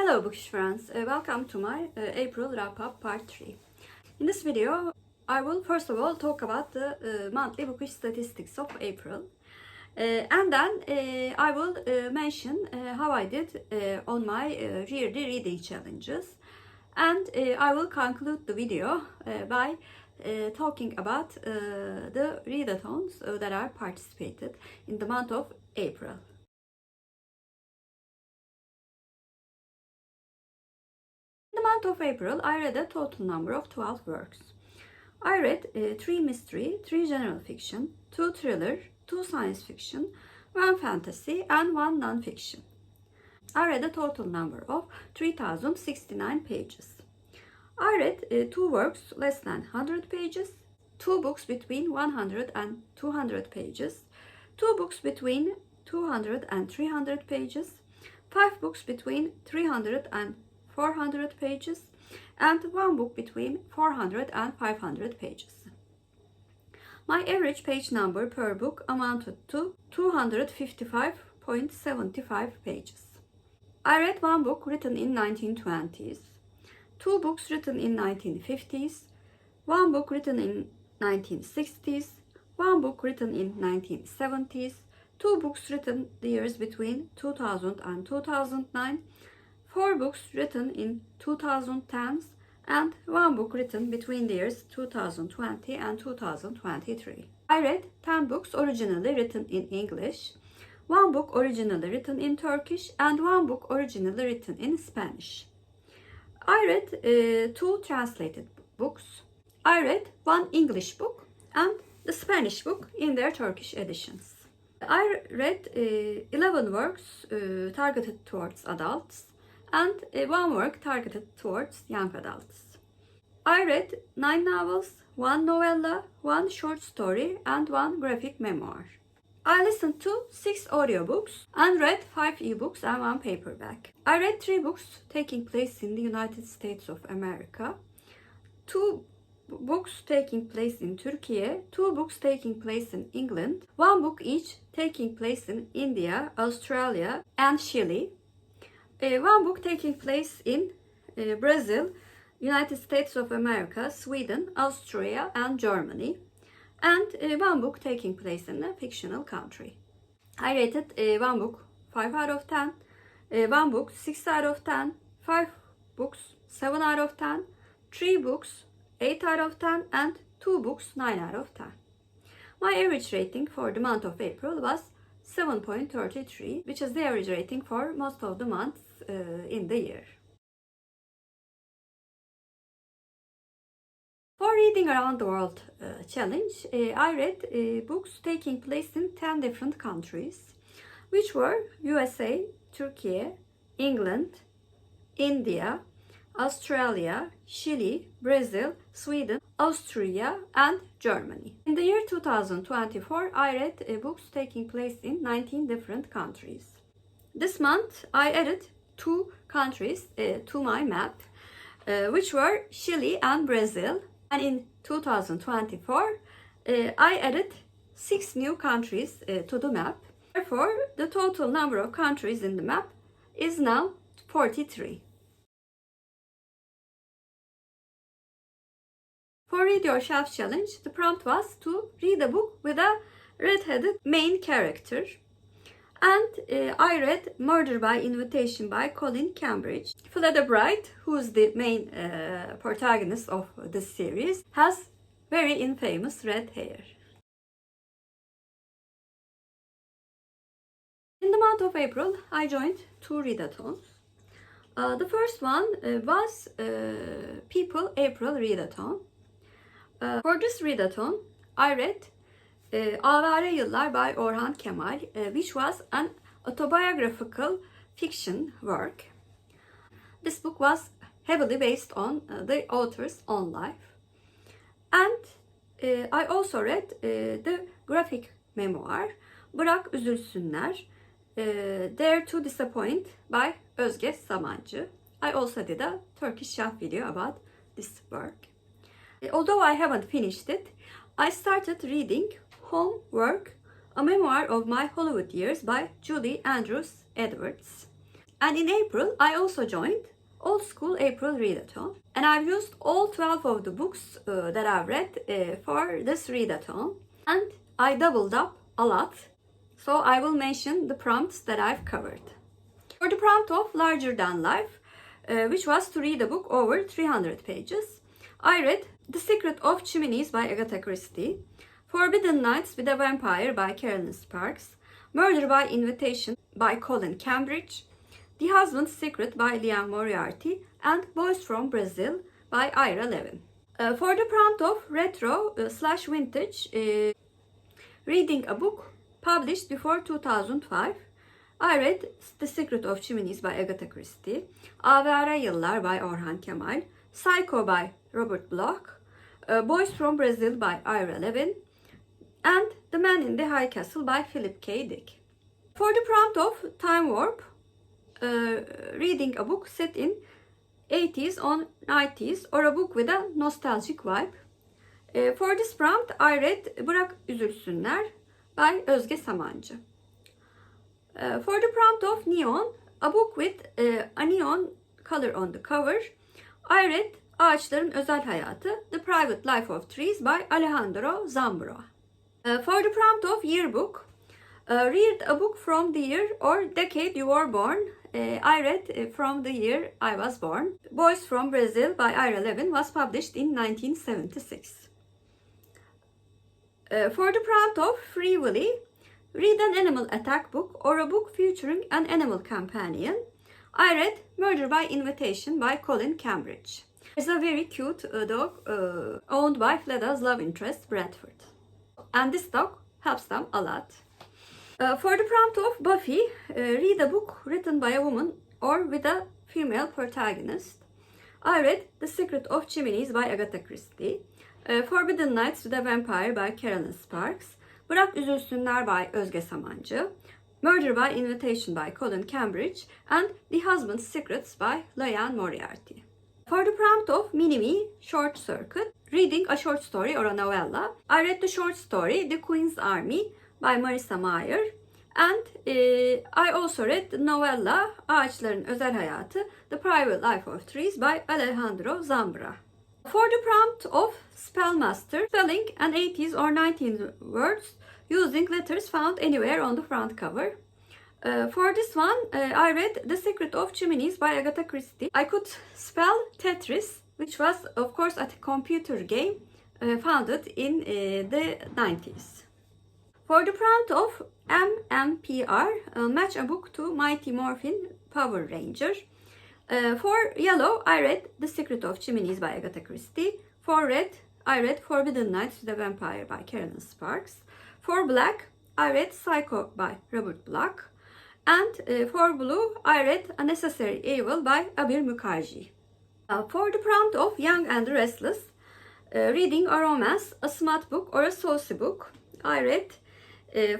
Hello Bookish friends, welcome to my April wrap-up part 3. In this video, I will first of all talk about the monthly Bookish statistics of April. And then I will mention how I did on my yearly reading challenges. And I will conclude the video by talking about the readathons that I participated in the month of April. In the month of April, I read a total number of 12 works. I read 3 mystery, 3 general fiction, 2 thriller, 2 science fiction, 1 fantasy, and 1 non-fiction. I read a total number of 3069 pages. I read 2 works less than 100 pages, 2 books between 100 and 200 pages, 2 books between 200 and 300 pages, 5 books between 300 and 400 pages, and 1 book between 400 and 500 pages. My average page number per book amounted to 255.75 pages. I read 1 book written in 1920s, 2 books written in 1950s, 1 book written in 1960s, 1 book written in 1970s, 2 books written the years between 2000 and 2009, 4 books written in 2010s, and 1 book written between the years 2020 and 2023. I read 10 books originally written in English, 1 book originally written in Turkish, and 1 book originally written in Spanish. I read 2 translated books. I read 1 English book and the Spanish book in their Turkish editions. I read 11 works targeted towards adults and 1 work targeted towards young adults. I read 9 novels, 1 novella, 1 short story, and 1 graphic memoir. I listened to 6 audiobooks and read 5 ebooks and 1 paperback. I read 3 books taking place in the United States of America, 2 books taking place in Turkey, 2 books taking place in England, 1 book each taking place in India, Australia, and Chile, 1 book taking place in Brazil, United States of America, Sweden, Austria, and Germany, and 1 book taking place in a fictional country. I rated 1 book 5 out of 10, 1 book 6 out of 10, 5 books 7 out of 10, 3 books 8 out of 10, and 2 books 9 out of 10. My average rating for the month of April was 7.33, which is the average rating for most of the months in the year. For Reading Around the World challenge, I read books taking place in 10 different countries, which were USA, Turkey, England, India, Australia, Chile, Brazil, Sweden, Austria, and Germany. In the year 2024, I read books taking place in 19 different countries. This month, I added 2 countries to my map, which were Chile and Brazil. And in 2024, I added 6 new countries to the map. Therefore, the total number of countries in the map is now 43. For Read Yourself Challenge, the prompt was to read a book with a red-headed main character. And I read Murder by Invitation by Coleen Cambridge. Phillip, who is the main protagonist of this series, has very infamous red hair. In the month of April, I joined 2 readathons. The first one was People April Readathon. For this readathon, I read Avare, Yıllar by Orhan Kemal, which was an autobiographical fiction work. This book was heavily based on the author's own life. And I also read the graphic memoir, Bırak, Üzülsünler, Dare to Disappoint by Özge Samancı. I also did a Turkish short video about this work. Although I haven't finished it, I started reading Homework, a memoir of my Hollywood years by Julie Andrews Edwards. And in April, I also joined Old School April Readathon. And I've used all 12 of the books that I've read for this readathon. And I doubled up a lot. So I will mention the prompts that I've covered. For the prompt of Larger Than Life, which was to read a book over 300 pages, I read The Secret of Chimneys by Agatha Christie, Forbidden Nights with a Vampire by Kerrelyn Sparks, Murder by Invitation by Coleen Cambridge, The Husband's Secret by Liane Moriarty, and Boys from Brazil by Ira Levin. For the prompt of retro/vintage, reading a book published before 2005, I read The Secret of Chimneys by Agatha Christie, Avare Yıllar by Orhan Kemal, Psycho by Robert Bloch, Boys from Brazil by Ira Levin, and The Man in the High Castle by Phillip K. Dick. For the prompt of Time Warp, reading a book set in 80s or 90s or a book with a nostalgic vibe. For this prompt, I read Bırak, Üzülsünler by Özge Samancı. For the prompt of Neon, a book with a neon color on the cover, I read Ağaçların Özel Hayatı, The Private Life of Trees by Alejandro Zambra. For the prompt of Yearbook, read a book from the year or decade you were born. I read from the year I was born. Boys from Brazil by Ira Levin was published in 1976. For the prompt of Free Willy, read an animal attack book or a book featuring an animal companion. I read Murder by Invitation by Coleen Cambridge. It's a very cute dog owned by Fleda's love interest, Bradford. And this dog helps them a lot. For the prompt of Buffy, read a book written by a woman or with a female protagonist. I read The Secret of Chimneys by Agatha Christie, Forbidden Nights with a Vampire by Kerrelyn Sparks, Bırak, Üzülsünler by Özge Samancı, Murder by Invitation by Coleen Cambridge, and The Husband's Secrets by Liane Moriarty. For the prompt of Mini-Me Short Circuit, reading a short story or a novella, I read the short story The Queen's Army by Marissa Meyer, and I also read the novella Ağaçların Özel Hayatı, The Private Life of Trees by Alejandro Zambra. For the prompt of Spellmaster, spelling an 80s or 19 words using letters found anywhere on the front cover. For this one, I read The Secret of Chimneys by Agatha Christie. I could spell Tetris, which was of course a computer game founded in the 90s. For the prompt of MMPR, match a book to Mighty Morphin Power Ranger. For yellow, I read The Secret of Chimneys by Agatha Christie. For red, I read Forbidden Nights with a Vampire by Kerrelyn Sparks. For black, I read Psycho by Robert Bloch. And for blue, I read A Necessary Evil by Abir. For the prompt of Young and Restless, reading a romance, a smut book or a saucy book, I read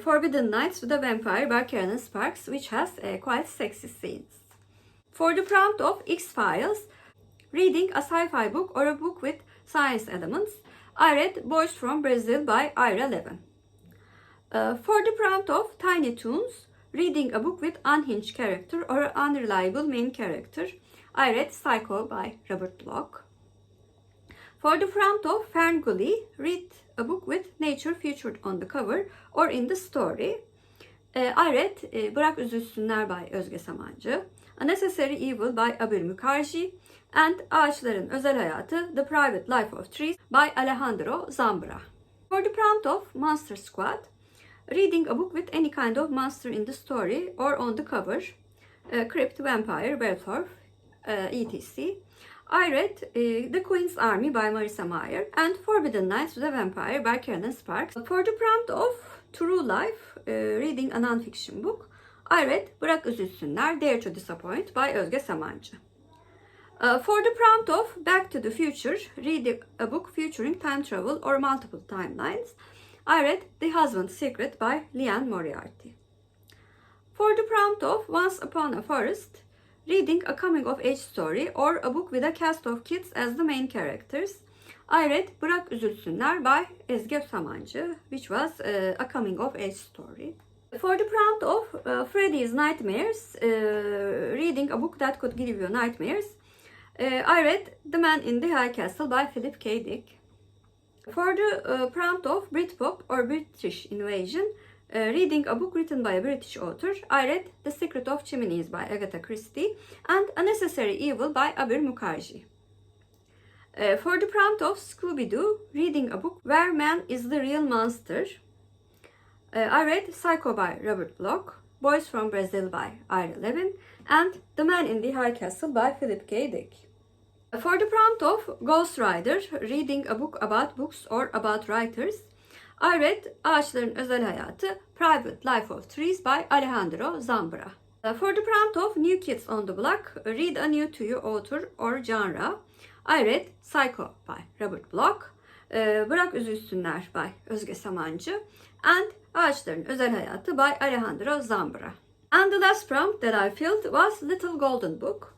Forbidden Nights with a Vampire by Kerrelyn Sparks, which has quite sexy scenes. For the prompt of X-Files, reading a sci-fi book or a book with science elements, I read Boys from Brazil by Ira Levin. For the prompt of Tiny Toons, reading a book with unhinged character or an unreliable main character, I read Psycho by Robert Bloch. For the prompt of Ferngully, read a book with nature featured on the cover or in the story. I read Bırak, Üzülsünler by Özge Samancı, A Necessary Evil by Abir, and Ağaçların Özel Hayatı, The Private Life of Trees by Alejandro Zambra. For the prompt of Monster Squad, reading a book with any kind of monster in the story or on the cover, crypt, vampire, werewolf, etc. I read The Queen's Army by Marissa Meyer and Forbidden Nights with a Vampire by Kerrelyn Sparks. For the prompt of True Life, reading a non-fiction book, I read Bırak, Üzülsünler, Dare to Disappoint by Özge Samancı. For the prompt of Back to the Future, read a book featuring time travel or multiple timelines, I read The Husband's Secret by Liane Moriarty. For the prompt of Once Upon a Forest, reading a coming-of-age story or a book with a cast of kids as the main characters, I read Bırak, Üzülsünler by Özge Samancı, which was a coming-of-age story. For the prompt of Freddy's Nightmares, reading a book that could give you nightmares, I read The Man in the High Castle by Philip K. Dick. For the prompt of Britpop or British Invasion, reading a book written by a British author, I read The Secret of Chimneys by Agatha Christie and A Necessary Evil by Abir Mukherjee. For the prompt of Scooby-Doo, reading a book where man is the real monster, I read Psycho by Robert Bloch, Boys from Brazil by Ira Levin, and The Man in the High Castle by Philip K. Dick. For the prompt of Ghost Rider, reading a book about books or about writers, I read Ağaçların Özel Hayatı, Private Life of Trees by Alejandro Zambra. For the prompt of New Kids on the Block, read a new to you author or genre, I read Psycho by Robert Bloch, Bırak, Üzülsünler by Özge Samancı, and Ağaçların Özel Hayatı by Alejandro Zambra. And the last prompt that I filled was Little Golden Book.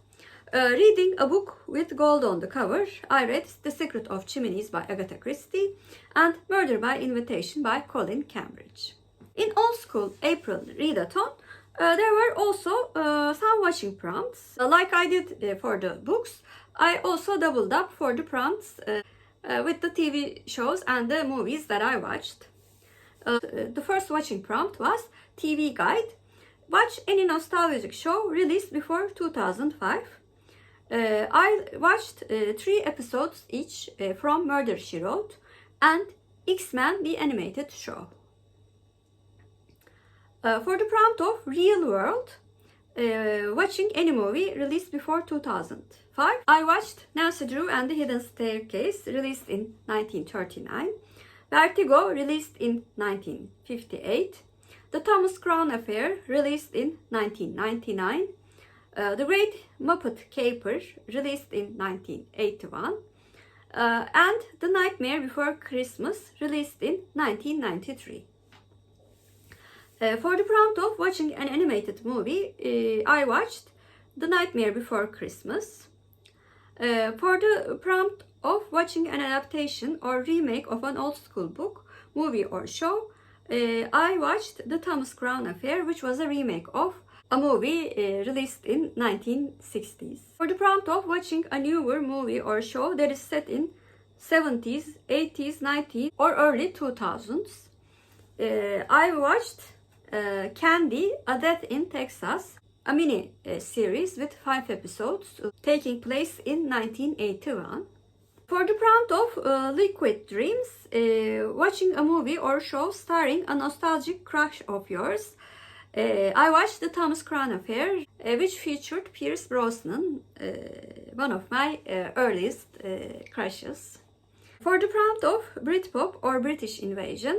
Reading a book with gold on the cover, I read The Secret of Chimneys by Agatha Christie and Murder by Invitation by Coleen Cambridge. In Old School April Readathon, there were also some watching prompts. Like I did for the books, I also doubled up for the prompts with the TV shows and the movies that I watched. The first watching prompt was TV Guide. Watch any nostalgic show released before 2005. I watched 3 episodes each from Murder, She Wrote and X-Men the Animated Show. For the prompt of Real World, watching any movie released before 2005, I watched Nancy Drew and the Hidden Staircase, released in 1939, Vertigo, released in 1958, The Thomas Crown Affair, released in 1999, The Great Muppet Caper, released in 1981, and The Nightmare Before Christmas, released in 1993. For the prompt of watching an animated movie, I watched The Nightmare Before Christmas. For the prompt of watching an adaptation or remake of an old school book, movie or show, I watched The Thomas Crown Affair, which was a remake of a movie released in 1960s. For the prompt of watching a newer movie or show that is set in 70s, 80s, 90s or early 2000s, I watched Candy, A Death in Texas, a mini series with 5 episodes taking place in 1981. For the prompt of Liquid Dreams, watching a movie or show starring a nostalgic crush of yours, I watched The Thomas Crown Affair, which featured Pierce Brosnan, one of my earliest crushes. For the prompt of Britpop or British Invasion,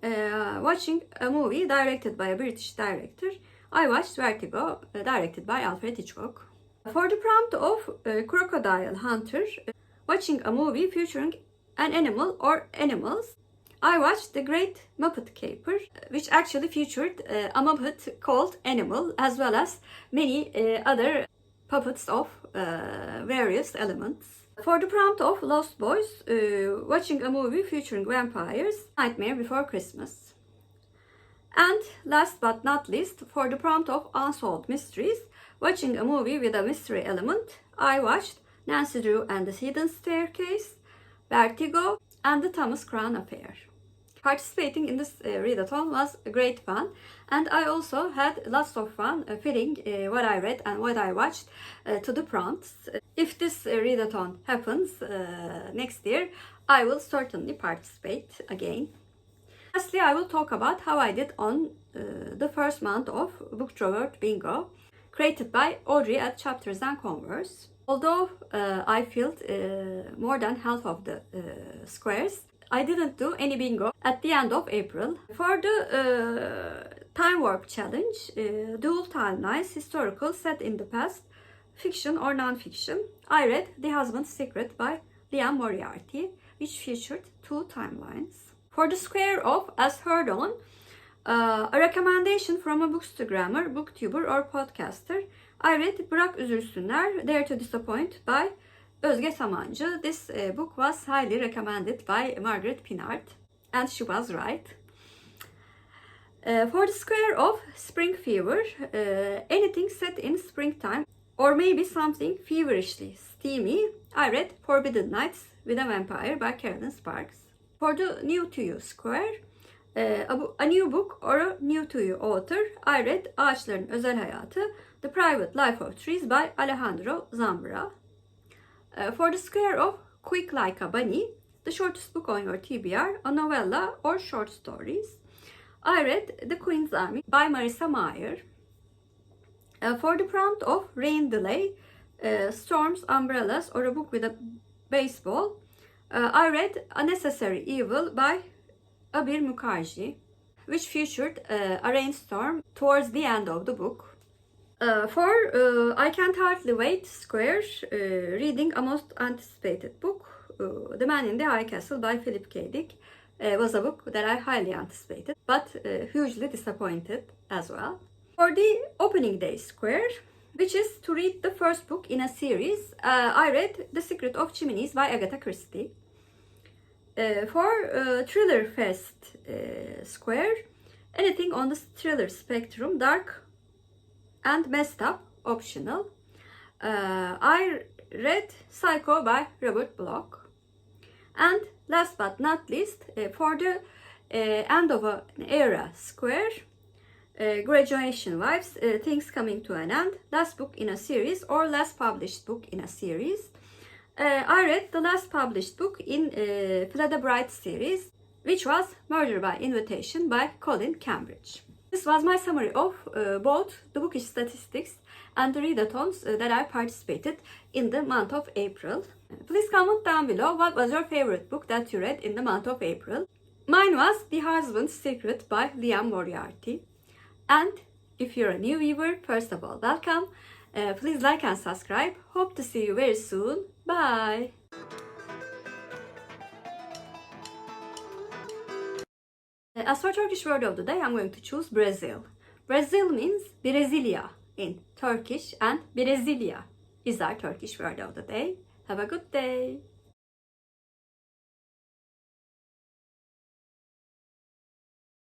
watching a movie directed by a British director, I watched Vertigo, directed by Alfred Hitchcock. For the prompt of Crocodile Hunter, watching a movie featuring an animal or animals, I watched The Great Muppet Caper, which actually featured a Muppet called Animal, as well as many other puppets of various elements. For the prompt of Lost Boys, watching a movie featuring vampires, Nightmare Before Christmas. And last but not least, for the prompt of Unsolved Mysteries, watching a movie with a mystery element, I watched Nancy Drew and the Hidden Staircase, Vertigo, and The Thomas Crown Affair. Participating in this readathon was great fun, and I also had lots of fun fitting what I read and what I watched to the prompts. If this readathon happens next year, I will certainly participate again. Lastly, I will talk about how I did on the first month of Booktrovert Bingo, created by Audrey at Chapters and Converse. Although I filled more than half of the squares, I didn't do any bingo at the end of April. For the time warp challenge, dual timelines, historical, set in the past, fiction or non-fiction, I read The Husband's Secret by Liane Moriarty, which featured 2 timelines. For the square of As Heard On, a recommendation from a bookstagrammer, booktuber or podcaster, I read Bırak, Üzülsünler, Dare to Disappoint by Özge Samancı. This book was highly recommended by Margaret Pinard, and she was right. For the square of spring fever, anything set in springtime or maybe something feverishly steamy, I read Forbidden Nights with a Vampire by Kerrelyn Sparks. For the new to you square, a new book or a new to you author, I read Ağaçların, Özel Hayatı, The Private Life of Trees by Alejandro Zambra. For the square of quick like a bunny, the shortest book on your TBR, a novella or short stories, I read The Queen's Army by Marissa Meyer. For the prompt of rain delay, storms, umbrellas, or a book with a baseball, I read A Necessary Evil by Abir, which featured a rainstorm towards the end of the book. For I Can't Hardly Wait square, reading a most anticipated book, The Man in the High Castle by Phillip was a book that I highly anticipated, but hugely disappointed as well. For the opening day square, which is to read the first book in a series, I read The Secret of Chimneys by Agatha Christie. For Thriller Fest square, anything on the thriller spectrum, dark and messed up, optional. I read Psycho by Robert Bloch. And last but not least, for the end of an era square, graduation vibes, things coming to an end, last book in a series or last published book in a series. I read the last published book in Fleda Bright series, which was Murder by Invitation by Coleen Cambridge. This was my summary of both the Bookish statistics and the readathons that I participated in the month of April. Please comment down below what was your favorite book that you read in the month of April. Mine was The Husband's Secret by Liane Moriarty. And if you're a new viewer, first of all, welcome. Please like and subscribe. Hope to see you very soon. Bye. As for Turkish word of the day, I'm going to choose Brazil. Brazil means Brasilia in Turkish, and Brasilia is our Turkish word of the day. Have a good day.